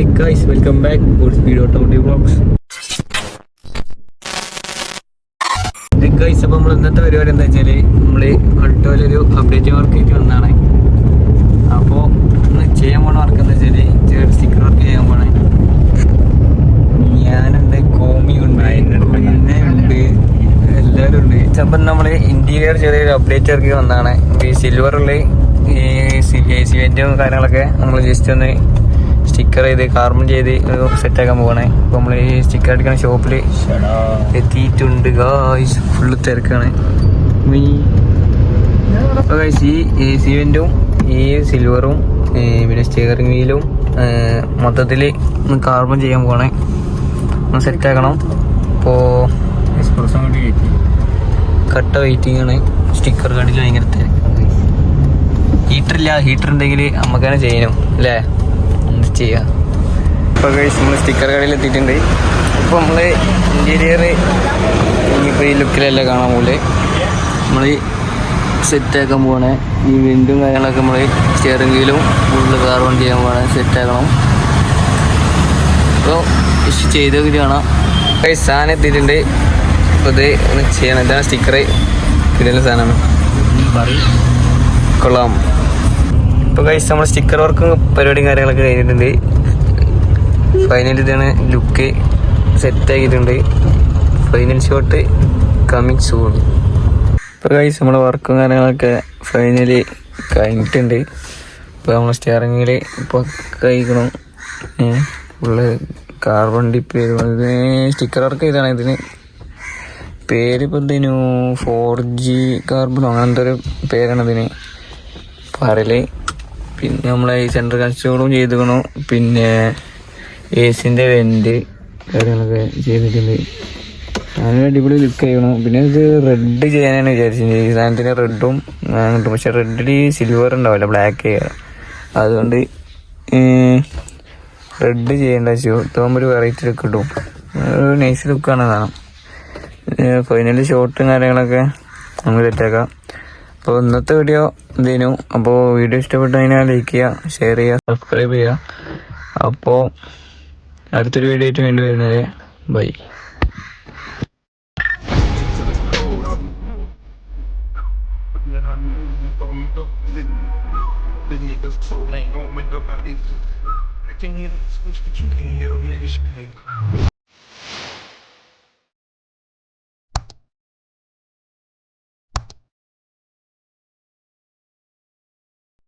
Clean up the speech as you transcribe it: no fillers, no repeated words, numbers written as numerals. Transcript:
Hey guys, welcome back. Good Speed Automotive Vlogs. Hey guys, അപ്പോൾ നമ്മൾ ഇന്നത്തെ പരിപാടി എന്താ വെച്ചാൽ നമ്മൾ അൾട്ടോയിലൊരു അപ്ഡേറ്റ് വർക്ക് ആയിട്ട് വന്നതാണ്. അപ്പോൾ ഇന്ന് ചെയ്യാൻ പോണ വർക്ക് എന്താ വെച്ചാൽ ചെറിയ സ്റ്റിക്കർ വർക്ക് ചെയ്യാൻ പോണേ. ഞാനുണ്ട്, കോമിയുണ്ട്, പിന്നെ ഉണ്ട്, എല്ലാവരും ഉണ്ട്. അപ്പം നമ്മൾ ഇന്റീരിയർ ചെറിയൊരു അപ്ഡേറ്റ് വർക്ക് വന്നതാണ്. ഈ സിൽവറുള്ള ഈ സിവെന്റും കാര്യങ്ങളൊക്കെ നമ്മൾ ജസ്റ്റ് ഒന്ന് സ്റ്റിക്കർ ചെയ്ത് കാർബൺ ചെയ്ത് സെറ്റാക്കാൻ പോകണേ. അപ്പോൾ നമ്മൾ ഈ സ്റ്റിക്കർ അടിക്കുന്ന ഷോപ്പിൽ എത്തിയിട്ടുണ്ട് ഗായ്സ്. ഫുള്ള് തിരക്കാണ്. അപ്പോൾ ഗായ്സ് ഈ സിവെന്റും ഈ സിൽവറും പിന്നെ സ്റ്റിയറിംഗ് വീലും മൊത്തത്തിൽ കാർബൺ ചെയ്യാൻ പോകണേ. ഒന്ന് സെറ്റാക്കണം. അപ്പോൾ കട്ട വെയിറ്റിംഗ് ആണ്. സ്റ്റിക്കർ കണ്ടിട്ട് ഭയങ്കര തിരക്കാണ്. ഹീറ്റർ ഉണ്ടെങ്കിൽ നമുക്ക് തന്നെ ചെയ്യണം അല്ലേ, എന്ത് ചെയ്യാം. ഇപ്പോൾ നമ്മൾ സ്റ്റിക്കർ കടയിൽ എത്തിയിട്ടുണ്ട്. ഇപ്പോൾ നമ്മൾ ഇൻറ്റീരിയർ ഇനിയിപ്പോൾ ഈ ലുക്കിലല്ല കാണാൻ പോലെ നമ്മൾ സെറ്റാക്കാൻ പോവാണ്. ഈ വിൻഡും കാര്യങ്ങളൊക്കെ നമ്മൾ സ്റ്റിയറിംഗ് വീലും ഫുള്ള് കാർബൺ ചെയ്യാൻ പോവാണ്, സെറ്റാക്കണം. അപ്പോൾ ചെയ്തൊക്കെ കാണാം. സാധനം എത്തിയിട്ടുണ്ട്. അപ്പോൾ ഇത് ഒന്ന് ചെയ്യണം. ഇതാണ് സ്റ്റിക്കർ. ഇതിൻ്റെ സാധനമാണ്, കൊള്ളാം. ഇപ്പോൾ കഴിച്ച് നമ്മൾ സ്റ്റിക്കർ വർക്കും പരിപാടിയും കാര്യങ്ങളൊക്കെ കഴിഞ്ഞിട്ടുണ്ട്. ഫൈനൽ ഇതാണ് ലുക്ക്, സെറ്റാക്കിയിട്ടുണ്ട്. Final shot coming soon. ഇപ്പോൾ കഴിച്ച് നമ്മുടെ വർക്കും കാര്യങ്ങളൊക്കെ ഫൈനലി കഴിഞ്ഞിട്ടുണ്ട്. ഇപ്പോൾ നമ്മൾ സ്റ്റിയറിംഗിൽ ഇപ്പോൾ കഴിക്കണം. ഫുള്ള് കാർബൺ ഡിപ്പ് ചെയ്ത് സ്റ്റിക്കർ വർക്ക് ചെയ്താണ്. ഇതിന് പേരിപ്പോൾ ഇതിനു 4G കാർബണോ അങ്ങനത്തെ ഒരു പേരാണ് ഇതിന് പറയല്. പിന്നെ നമ്മളെ ഈ സെൻട്രൽ കൺസ്ട്രോളും ചെയ്തിരിക്കണു. പിന്നെ എസിൻ്റെ വെൻറ്റ് കാര്യങ്ങളൊക്കെ ചെയ്തിട്ടുണ്ട്. അതിന് അടിപൊളി ലുക്ക് ചെയ്യണം. പിന്നെ ഇത് റെഡ് ചെയ്യാനാണ് വിചാരിച്ചത്. ഈ സാധനത്തിന് റെഡും കിട്ടും. പക്ഷെ റെഡിൽ സിൽവർ ഉണ്ടാവില്ല, ബ്ലാക്ക് ചെയ്യുക. അതുകൊണ്ട് റെഡ് ചെയ്യേണ്ട വെച്ചു. തോന്നുമ്പോൾ ഒരു വെറൈറ്റി ലുക്ക് കിട്ടും. ഒരു നൈസ് ലുക്കാണ് സാധനം. ഫൈനലി ഷോട്ടും കാര്യങ്ങളൊക്കെ നമുക്ക് സെറ്റാക്കാം. അപ്പോൾ ഇന്നത്തെ വീഡിയോ ഇതിനു. അപ്പോൾ വീഡിയോ ഇഷ്ടപ്പെട്ടു കഴിഞ്ഞാൽ ലൈക്ക് ചെയ്യുക, ഷെയർ ചെയ്യുക, സബ്സ്ക്രൈബ് ചെയ്യുക. അപ്പോൾ അടുത്തൊരു വീഡിയോ ആയിട്ട് വേണ്ടി വരുന്നത്. By. I can hear the